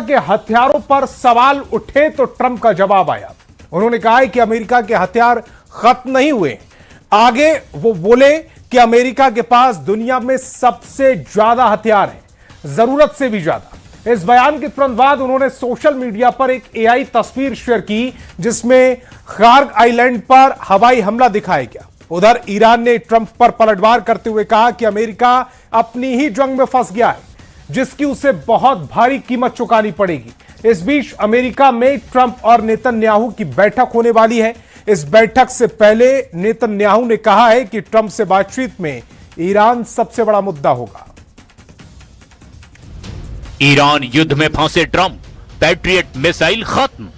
के हथियारों पर सवाल उठे तो ट्रंप का जवाब आया। उन्होंने कहा है कि अमेरिका के हथियार खत्म नहीं हुए। आगे वो बोले कि अमेरिका के पास दुनिया में सबसे ज्यादा हथियार हैं, जरूरत से भी ज्यादा। इस बयान के तुरंत बाद उन्होंने सोशल मीडिया पर एक एआई तस्वीर शेयर की जिसमें खार्ग आइलैंड पर हवाई हमला दिखाया गया। उधर ईरान ने ट्रंप पर पलटवार करते हुए कहा कि अमेरिका अपनी ही जंग में फंस गया है, जिसकी उसे बहुत भारी कीमत चुकानी पड़ेगी। इस बीच अमेरिका में ट्रंप और नेतन्याहू की बैठक होने वाली है। इस बैठक से पहले नेतन्याहू ने कहा है कि ट्रंप से बातचीत में ईरान सबसे बड़ा मुद्दा होगा। ईरान युद्ध में फंसे ट्रंप, पैट्रियट मिसाइल खत्म।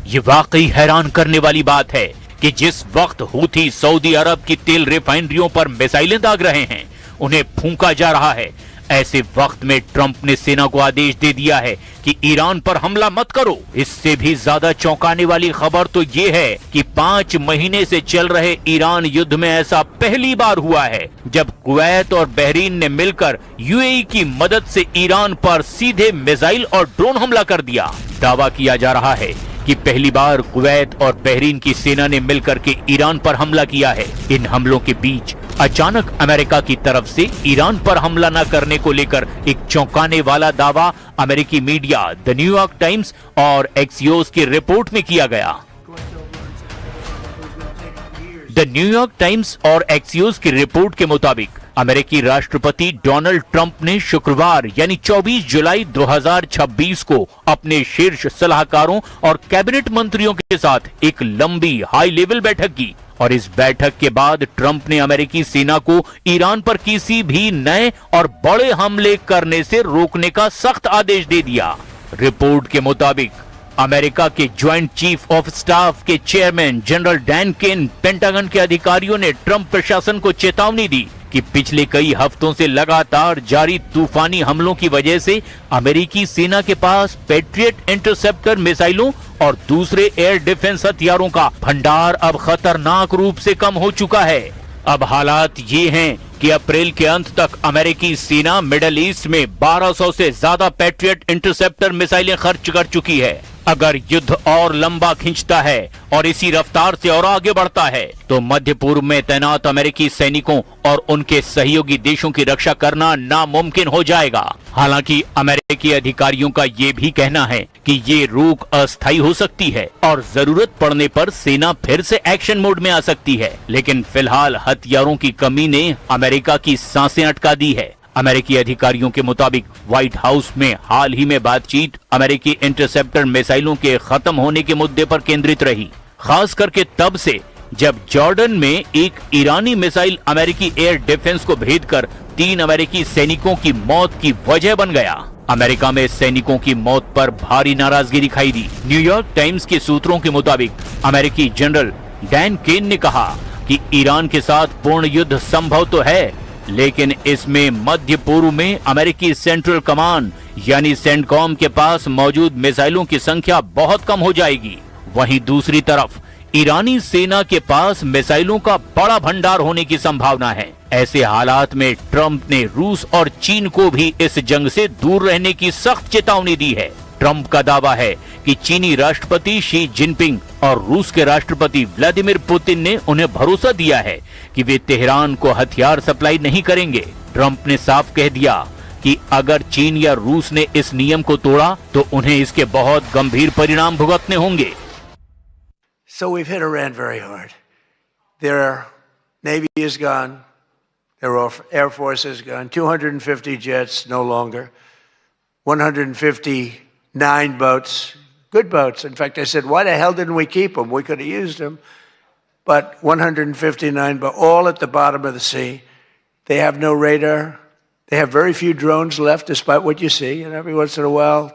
ये वाकई हैरान करने वाली बात है कि जिस वक्त हूथी सऊदी अरब की तेल रिफाइनरियों पर मिसाइलें दाग रहे हैं, उन्हें फूंका जा रहा है, ऐसे वक्त में ट्रंप ने सेना को आदेश दे दिया है कि ईरान पर हमला मत करो। इससे भी ज्यादा चौंकाने वाली खबर तो ये है कि 5 महीने से चल रहे ईरान युद्ध में ऐसा पहली बार हुआ है जब कुवैत और बहरीन ने मिलकर यूएई की मदद से ईरान पर सीधे मिसाइल और ड्रोन हमला कर दिया। दावा किया जा रहा है कि पहली बार कुवैत और बहरीन की सेना ने मिलकर के ईरान पर हमला किया है। इन हमलों के बीच अचानक अमेरिका की तरफ से ईरान पर हमला न करने को लेकर एक चौंकाने वाला दावा अमेरिकी मीडिया द न्यूयॉर्क टाइम्स और एक्सियोस की रिपोर्ट में किया गया। द न्यूयॉर्क टाइम्स और एक्सियोस की रिपोर्ट के मुताबिक अमेरिकी राष्ट्रपति डोनाल्ड ट्रंप ने शुक्रवार यानी 24 जुलाई 2026 को अपने शीर्ष सलाहकारों और कैबिनेट मंत्रियों के साथ एक लंबी हाई लेवल बैठक की और इस बैठक के बाद ट्रंप ने अमेरिकी सेना को ईरान पर किसी भी नए और बड़े हमले करने से रोकने का सख्त आदेश दे दिया। रिपोर्ट के मुताबिक अमेरिका के ज्वाइंट चीफ ऑफ स्टाफ के chairman general Dan Caine, pentagon के अधिकारियों ने ट्रंप प्रशासन को चेतावनी दी कि पिछले कई हफ्तों से लगातार जारी तूफानी हमलों की वजह से अमेरिकी सेना के पास पैट्रियट इंटरसेप्टर मिसाइलों और दूसरे एयर डिफेंस हथियारों का भंडार अब खतरनाक रूप से कम हो चुका है। अब हालात ये हैं कि अप्रैल के अंत तक अमेरिकी सेना मिडिल ईस्ट में 1200 से ज्यादा पैट्रियट इंटरसेप्टर मिसाइलें खर्च कर चुकी है। अगर युद्ध और लंबा खिंचता है और इसी रफ्तार से और आगे बढ़ता है तो मध्य पूर्व में तैनात अमेरिकी सैनिकों और उनके सहयोगी देशों की रक्षा करना नामुमकिन हो जाएगा। हालांकि अमेरिकी अधिकारियों का ये भी कहना है कि ये रोक अस्थायी हो सकती है और जरूरत पड़ने पर सेना फिर से एक्शन मोड में आ सकती है, लेकिन फिलहाल हथियारों की कमी ने अमेरिका की सांसें अटका दी है। अमेरिकी अधिकारियों के मुताबिक व्हाइट हाउस में हाल ही में बातचीत अमेरिकी इंटरसेप्टर मिसाइलों के खत्म होने के मुद्दे पर केंद्रित रही, खास करके तब से जब जॉर्डन में एक ईरानी मिसाइल अमेरिकी एयर डिफेंस को भेदकर 3 अमेरिकी सैनिकों की मौत की वजह बन गया। अमेरिका में सैनिकों की मौत पर भारी नाराजगी दिखाई दी। न्यूयॉर्क टाइम्स के सूत्रों के मुताबिक अमेरिकी जनरल डैन केन ने कहा कि ईरान के साथ पूर्ण युद्ध संभव तो है, लेकिन इसमें मध्य पूर्व में अमेरिकी सेंट्रल कमांड यानी सेंटकॉम के पास मौजूद मिसाइलों की संख्या बहुत कम हो जाएगी। वहीं दूसरी तरफ ईरानी सेना के पास मिसाइलों का बड़ा भंडार होने की संभावना है। ऐसे हालात में ट्रंप ने रूस और चीन को भी इस जंग से दूर रहने की सख्त चेतावनी दी है। ट्रंप का दावा है कि चीनी राष्ट्रपति शी जिनपिंग और रूस के राष्ट्रपति व्लादिमीर पुतिन ने उन्हें भरोसा दिया है कि वे तेहरान को हथियार सप्लाई नहीं करेंगे। ट्रंप ने साफ कह दिया कि अगर चीन या रूस ने इस नियम को तोड़ा तो उन्हें इसके बहुत गंभीर परिणाम भुगतने होंगे। So we've hit Iran very hard. Their Navy is gone. Their Air Force is gone. 250 jets no longer. 159 boats. Good boats. In fact, I said, why the hell didn't we keep them? We could have used them. But 159, but all at the bottom of the sea. They have no radar. They have very few drones left, despite what you see. And every once in a while,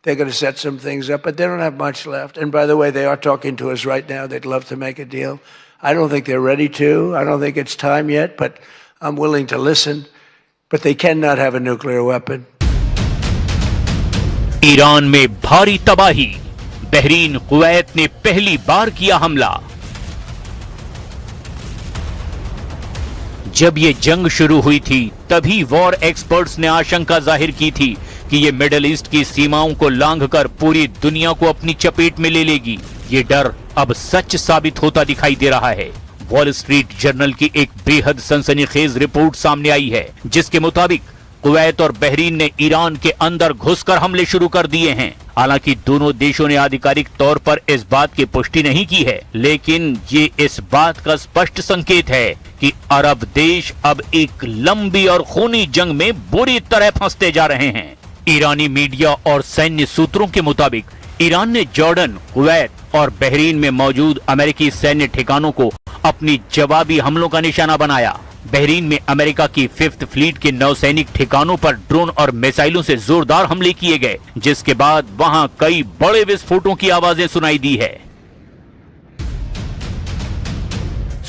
they're going to set some things up, but they don't have much left. And by the way, they are talking to us right now. They'd love to make a deal. I don't think they're ready to. I don't think it's time yet, but I'm willing to listen. But they cannot have a nuclear weapon. Iran में भारी तबाही, Bahrain Kuwait ने पहली बार किया हमला। जब ये जंग शुरू हुई थी तभी वॉर एक्सपर्ट्स ने आशंका जाहिर की थी कि ये मिडिल ईस्ट की सीमाओं को लांघकर पूरी दुनिया को अपनी चपेट में ले लेगी, ये डर अब सच साबित होता दिखाई दे रहा है। वॉल स्ट्रीट जर्नल की एक बेहद सनसनीखेज रिपोर्ट सामने आई है, जिसके मुताबिक कुवैत और बहरीन ने ईरान के अंदर घुसकर हमले शुरू कर दिए हैं। हालांकि दोनों देशों ने आधिकारिक तौर पर इस बात की पुष्टि नहीं की है, लेकिन ये इस बात का स्पष्ट संकेत है कि अरब देश अब एक लंबी और खूनी जंग में बुरी तरह फंसते जा रहे हैं। ईरानी मीडिया और सैन्य सूत्रों के मुताबिक ईरान ने जॉर्डन, कुवैत और बहरीन में मौजूद अमेरिकी सैन्य ठिकानों को अपनी जवाबी हमलों का निशाना बनाया। बहरीन में अमेरिका की 5th फ्लीट के नौसैनिक ठिकानों पर ड्रोन और मिसाइलों से जोरदार हमले किए गए, जिसके बाद वहां कई बड़े विस्फोटों की आवाजें सुनाई दी है।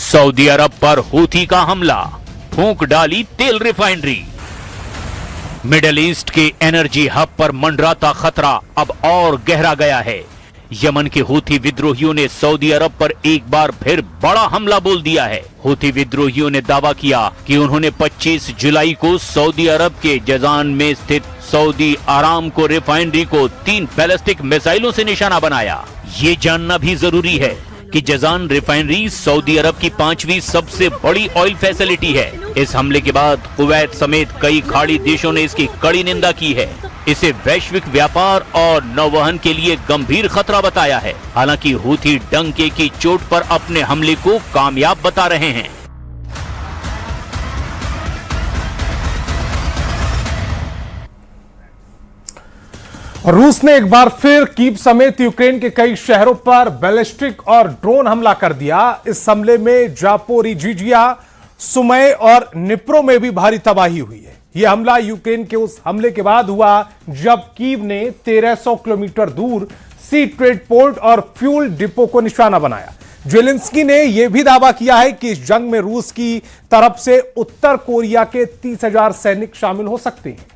सऊदी अरब पर हूथी का हमला, फूंक डाली तेल रिफाइनरी। मिडिल ईस्ट के एनर्जी हब पर मंडराता खतरा अब और गहरा गया है। यमन के हूथी विद्रोहियों ने सऊदी अरब पर एक बार फिर बड़ा हमला बोल दिया है। हूथी विद्रोहियों ने दावा किया कि उन्होंने 25 जुलाई को सऊदी अरब के जजान में स्थित सऊदी आरामको रिफाइनरी को 3 बैलिस्टिक मिसाइलों से निशाना बनाया। ये जानना भी जरूरी है कि जजान रिफाइनरी सऊदी अरब की 5वीं सबसे बड़ी ऑयल फैसिलिटी है। इस हमले के बाद कुवैत समेत कई खाड़ी देशों ने इसकी कड़ी निंदा की है। इसे वैश्विक व्यापार और नौवहन के लिए गंभीर खतरा बताया है। हालांकि हूथी डंके की चोट पर अपने हमले को कामयाब बता रहे हैं। रूस ने एक बार फिर कीव समेत यूक्रेन के कई शहरों पर बैलिस्टिक और ड्रोन हमला कर दिया। इस हमले में जापोरिजिया, सुमय और निप्रो में भी भारी तबाही हुई है। यह हमला यूक्रेन के उस हमले के बाद हुआ जब कीव ने 1300 किलोमीटर दूर सी ट्रेड पोर्ट और फ्यूल डिपो को निशाना बनाया। जेलेंस्की ने यह भी दावा किया है कि इस जंग में रूस की तरफ से उत्तर कोरिया के 30,000 सैनिक शामिल हो सकते हैं।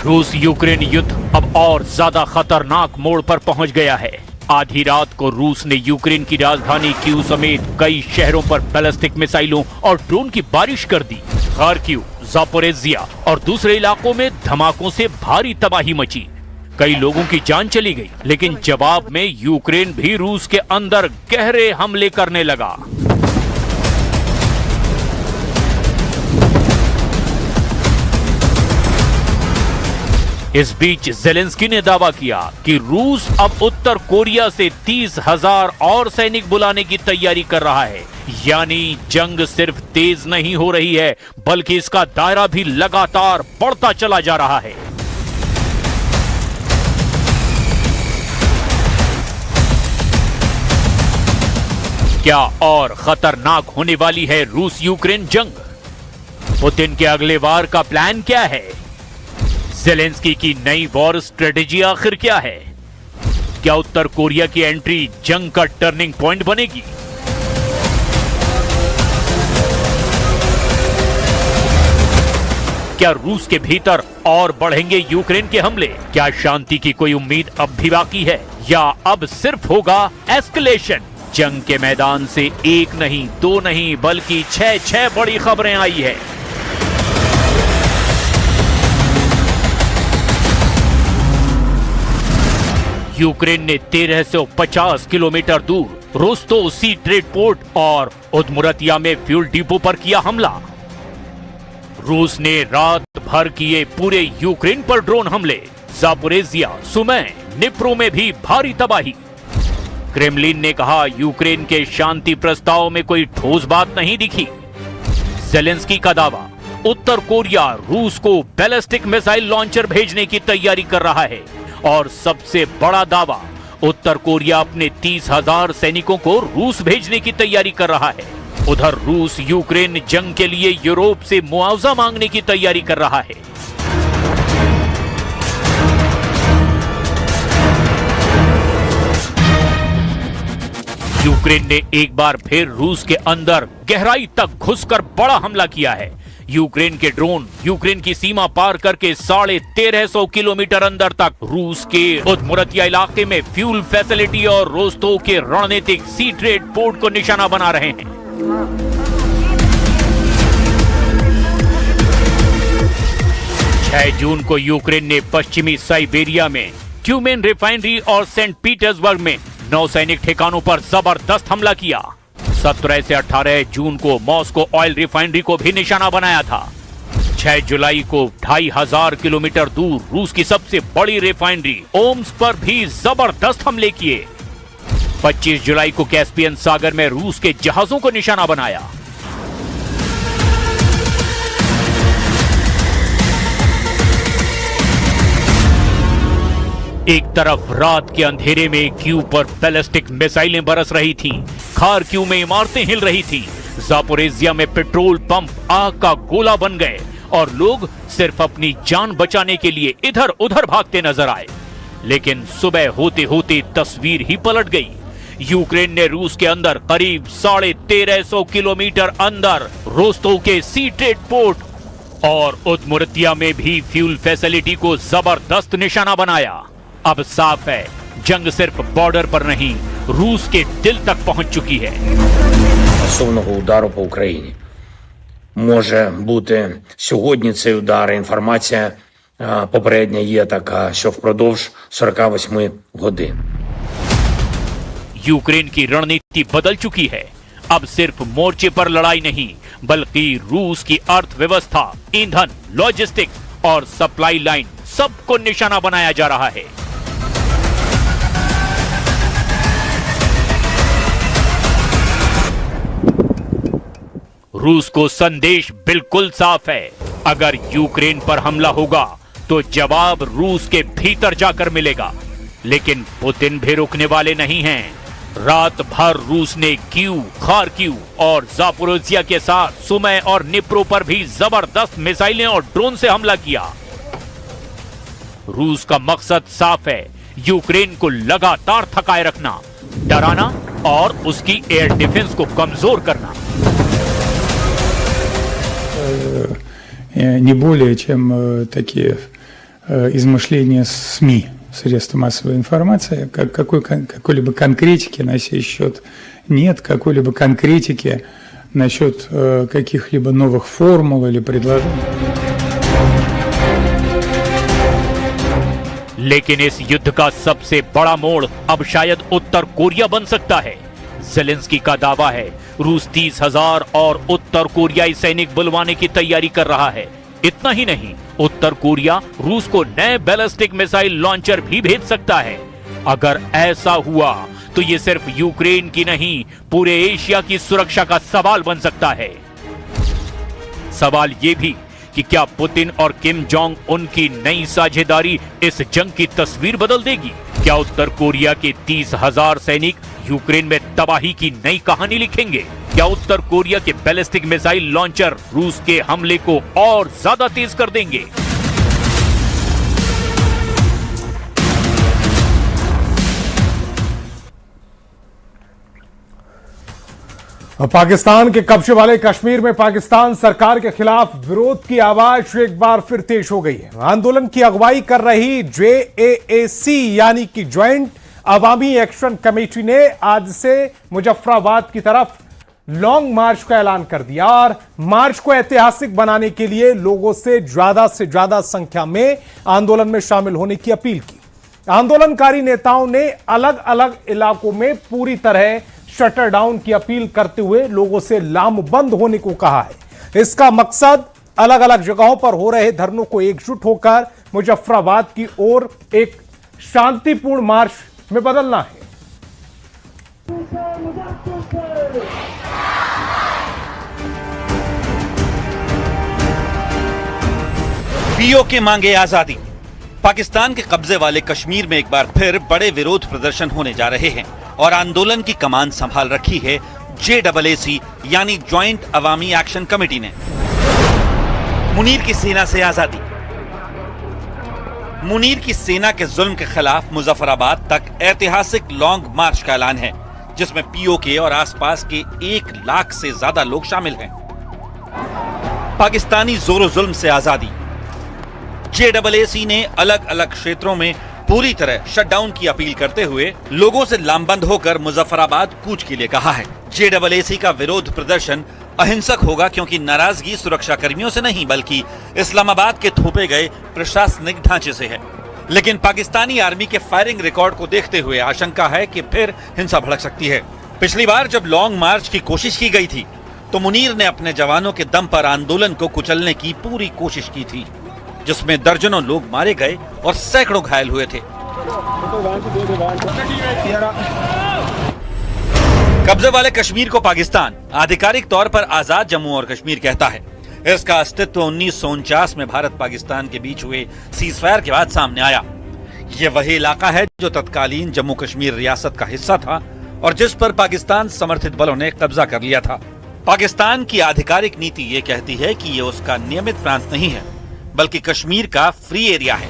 रूस यूक्रेन युद्ध अब और ज्यादा खतरनाक मोड़ पर पहुंच गया है। आधी रात को रूस ने यूक्रेन की राजधानी कीव समेत कई शहरों पर बैलिस्टिक मिसाइलों और ड्रोन की बारिश कर दी। खार्किव, जापोरिजिया और दूसरे इलाकों में धमाकों से भारी तबाही मची। कई लोगों की जान चली गई, लेकिन जवाब में यूक्रेन भी रूस के अंदर गहरे हमले करने लगा। इस बीच जेलेंस्की ने दावा किया कि रूस अब उत्तर कोरिया से 30,000 और सैनिक बुलाने की तैयारी कर रहा है। यानी जंग सिर्फ तेज नहीं हो रही है, बल्कि इसका दायरा भी लगातार बढ़ता चला जा रहा है। क्या और खतरनाक होने वाली है रूस यूक्रेन जंग? पुतिन के अगले वार का प्लान क्या है? जेलेंस्की की नई वॉर स्ट्रेटेजी आखिर क्या है? क्या उत्तर कोरिया की एंट्री जंग का टर्निंग पॉइंट बनेगी? क्या रूस के भीतर और बढ़ेंगे यूक्रेन के हमले? क्या शांति की कोई उम्मीद अब भी बाकी है, या अब सिर्फ होगा एस्केलेशन? जंग के मैदान से एक नहीं, दो नहीं, बल्कि 6 बड़ी खबरें आई है। यूक्रेन ने 1350 किलोमीटर दूर रोस्तो सी ट्रेड पोर्ट और उदमुरतिया में फ्यूल डिपो पर किया हमला। रूस ने रात भर किए पूरे यूक्रेन पर ड्रोन हमले। जापोरिजिया, सुमय, निप्रो में भी भारी तबाही। क्रेमलिन ने कहा यूक्रेन के शांति प्रस्ताव में कोई ठोस बात नहीं दिखी। जेलेंस्की का दावा, उत्तर कोरिया रूस को बैलिस्टिक मिसाइल लॉन्चर भेजने की तैयारी कर रहा है। और सबसे बड़ा दावा, उत्तर कोरिया अपने 30,000 सैनिकों को रूस भेजने की तैयारी कर रहा है। उधर रूस यूक्रेन जंग के लिए यूरोप से मुआवजा मांगने की तैयारी कर रहा है। यूक्रेन ने एक बार फिर रूस के अंदर गहराई तक घुसकर बड़ा हमला किया है। यूक्रेन के ड्रोन यूक्रेन की सीमा पार करके 1350 किलोमीटर अंदर तक रूस के उदमुरतिया इलाके में फ्यूल फैसिलिटी और रोस्तोव के रणनीतिक सी ट्रेड पोर्ट को निशाना बना रहे हैं। जून को यूक्रेन ने पश्चिमी साइबेरिया में ट्यूमेन रिफाइनरी और सेंट पीटर्सबर्ग में नौसैनिक ठिकानों पर जबरदस्त हमला किया। 17 से 18 जून को मॉस्को ऑयल रिफाइनरी को भी निशाना बनाया था। 6 जुलाई को 2500 किलोमीटर दूर रूस की सबसे बड़ी रिफाइनरी ओम्स पर भी जबरदस्त हमले किए। 25 जुलाई को कैस्पियन सागर में रूस के जहाजों को निशाना बनाया। एक तरफ रात के अंधेरे में कीव पर बैलिस्टिक मिसाइलें बरस रही थीं, खार्किव में इमारतें हिल रही थीं, जापोरेजिया में पेट्रोल पंप आग का गोला बन गए और लोग सिर्फ अपनी जान बचाने के लिए इधर उधर भागते नजर आए। लेकिन सुबह होते होते तस्वीर ही पलट गई। यूक्रेन ने रूस के अंदर करीब 1350 किलोमीटर अंदर रोस्तोव के सी ट्रेड पोर्ट और उदमुरतिया में भी फ्यूल फैसिलिटी को जबरदस्त निशाना बनाया। अब साफ है, जंग सिर्फ बॉर्डर पर नहीं, रूस के दिल तक पहुंच चुकी है। Масованого удару по Україні. Може бути сьогодні цей удар. Інформація попередня є така, що впродовж 48 годин. यूक्रेन की रणनीति बदल चुकी है। अब सिर्फ मोर्चे पर लड़ाई नहीं, बल्कि रूस की अर्थव्यवस्था, ईंधन, लॉजिस्टिक्स और सप्लाई लाइन सबको निशाना बनाया जा रहा है। रूस को संदेश बिल्कुल साफ है, अगर यूक्रेन पर हमला होगा तो जवाब रूस के भीतर जाकर मिलेगा। लेकिन पुतिन भी रुकने वाले नहीं हैं। रात भर रूस ने कीव, खार्किव और जापोरोजिया के साथ सुमे और निप्रो पर भी जबरदस्त मिसाइलें और ड्रोन से हमला किया। रूस का मकसद साफ है, यूक्रेन को लगातार थकाए रखना, डराना और उसकी एयर डिफेंस को कमजोर करना। Не более чем такие измышления СМИ, средств массовой информации, какой-либо конкретики на сей счет нет, какой-либо конкретики насчет каких-либо новых формул или предложений. लेकिन इस युद्ध का सबसे बड़ा मोड़ अब शायद उत्तर कोरिया बन सकता है। ज़ेलेंस्की का दावा है रूस 30,000 और उत्तर कोरियाई सैनिक बुलवाने की तैयारी कर रहा है। इतना ही नहीं, उत्तर कोरिया रूस को नए बैलिस्टिक मिसाइल लॉन्चर भी भेज सकता है। अगर ऐसा हुआ तो ये सिर्फ यूक्रेन की नहीं, पूरे एशिया की सुरक्षा का सवाल बन सकता है। सवाल ये भी कि क्या पुतिन और किम जोंग उनकी नई साझेदारी इस जंग की तस्वीर बदल देगी? क्या उत्तर कोरिया के 30,000 सैनिक यूक्रेन में तबाही की नई कहानी लिखेंगे? क्या उत्तर कोरिया के बैलिस्टिक मिसाइल लॉन्चर रूस के हमले को और ज्यादा तेज कर देंगे? पाकिस्तान के कब्जे वाले कश्मीर में पाकिस्तान सरकार के खिलाफ विरोध की आवाज एक बार फिर तेज हो गई है। आंदोलन की अगुवाई कर रही JAAC यानी कि ज्वाइंट अवामी एक्शन कमेटी ने आज से मुजफ्फराबाद की तरफ लॉन्ग मार्च का ऐलान कर दिया और मार्च को ऐतिहासिक बनाने के लिए लोगों से ज्यादा संख्या में आंदोलन में शामिल होने की अपील की। आंदोलनकारी नेताओं ने अलग अलग इलाकों में पूरी तरह शटर डाउन की अपील करते हुए लोगों से लामबंद होने को कहा है। इसका मकसद अलग अलग जगहों पर हो रहे धरनों को एकजुट होकर मुजफ्फराबाद की ओर एक शांतिपूर्ण मार्च में बदलना है। पीओके मांगे आजादी। पाकिस्तान के कब्जे वाले कश्मीर में एक बार फिर बड़े विरोध प्रदर्शन होने जा रहे हैं और आंदोलन की कमान संभाल रखी है JAAC यानी ज्वाइंट अवामी एक्शन कमेटी ने। मुनीर की सेना से आजादी। मुनीर की सेना के जुल्म के खिलाफ मुजफ्फराबाद तक ऐतिहासिक लॉन्ग मार्च का ऐलान है, जिसमें पीओके और आसपास के 1 लाख से ज्यादा लोग शामिल हैं। पाकिस्तानी जोर जुल्म से आजादी। JAAC ने अलग अलग क्षेत्रों में पूरी तरह शटडाउन की अपील करते हुए लोगों से लामबंद होकर मुजफ्फराबाद कूच के लिए कहा है। JAAC का विरोध प्रदर्शन अहिंसक होगा क्योंकि नाराजगी सुरक्षा कर्मियों से नहीं बल्कि इस्लामाबाद के थोपे गए प्रशासनिक ढांचे से है। लेकिन पाकिस्तानी आर्मी के फायरिंग रिकॉर्ड को देखते हुए आशंका है कि फिर हिंसा भड़क सकती है। पिछली बार जब लॉन्ग मार्च की कोशिश की गई थी तो मुनीर ने अपने जवानों के दम पर आंदोलन को कुचलने की पूरी कोशिश की थी, जिसमें दर्जनों लोग मारे गए और सैकड़ों घायल हुए थे। कब्जे वाले कश्मीर को पाकिस्तान आधिकारिक तौर पर आजाद जम्मू और कश्मीर कहता है। इसका अस्तित्व 1949 में भारत पाकिस्तान के बीच हुए सीजफायर के बाद सामने आया। यह वही इलाका है जो तत्कालीन जम्मू कश्मीर रियासत का हिस्सा था और जिस पर पाकिस्तान समर्थित बलों ने कब्जा कर लिया था। पाकिस्तान की आधिकारिक नीति ये कहती है कि ये उसका नियमित प्रांत नहीं है बल्कि कश्मीर का फ्री एरिया है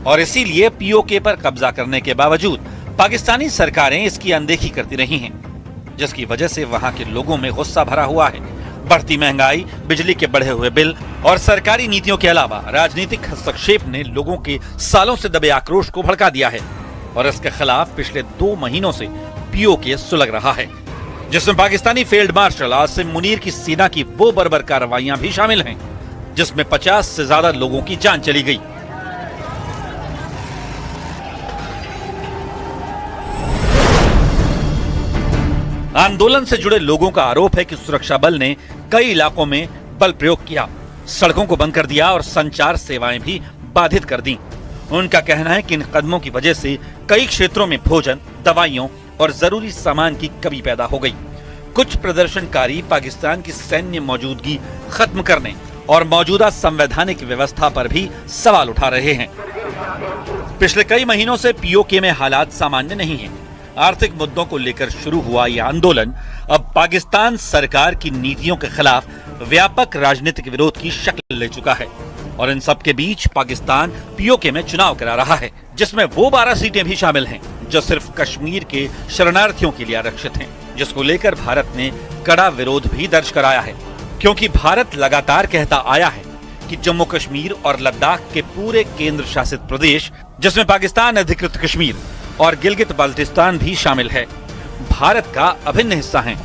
और इसीलिए POK पर कब्जा करने के बावजूद पाकिस्तानी सरकारें इसकी अनदेखी करती रही हैं, जिसकी वजह से वहां के लोगों में गुस्सा भरा हुआ है। बढ़ती महंगाई, बिजली के बढ़े हुए बिल और सरकारी नीतियों के अलावा राजनीतिक हस्तक्षेप ने लोगों के सालों से दबे आक्रोश को भड़का दिया है और इसके खिलाफ पिछले 2 महीनों से POK सुलग रहा है, जिसमें पाकिस्तानी फील्ड मार्शल आसिम मुनीर की सेना की वो बर्बर कार्रवाइयां भी शामिल हैं जिसमें 50 से ज्यादा लोगों की जान चली गई। आंदोलन से जुड़े लोगों का आरोप है कि सुरक्षा बल ने कई इलाकों में बल प्रयोग किया, सड़कों को बंद कर दिया और संचार सेवाएं भी बाधित कर दी। उनका कहना है कि इन कदमों की वजह से कई क्षेत्रों में भोजन, दवाइयों और जरूरी सामान की कमी पैदा हो गई। कुछ प्रदर्शनकारी पाकिस्तान की सैन्य मौजूदगी खत्म करने और मौजूदा संवैधानिक व्यवस्था पर भी सवाल उठा रहे हैं। पिछले कई महीनों से POK में हालात सामान्य नहीं हैं। आर्थिक मुद्दों को लेकर शुरू हुआ यह आंदोलन अब पाकिस्तान सरकार की नीतियों के खिलाफ व्यापक राजनीतिक विरोध की शक्ल ले चुका है और इन सब के बीच पाकिस्तान POK में चुनाव करा रहा है, जिसमें वो 12 सीटें भी शामिल हैं जो सिर्फ कश्मीर के शरणार्थियों के लिए आरक्षित हैं, जिसको लेकर भारत ने कड़ा विरोध भी दर्ज कराया है, क्योंकि भारत लगातार कहता आया है कि जम्मू कश्मीर और लद्दाख के पूरे केंद्र शासित प्रदेश, जिसमें पाकिस्तान अधिकृत कश्मीर और गिलगित बाल्टिस्तान भी शामिल है, भारत का अभिन्न हिस्सा हैं।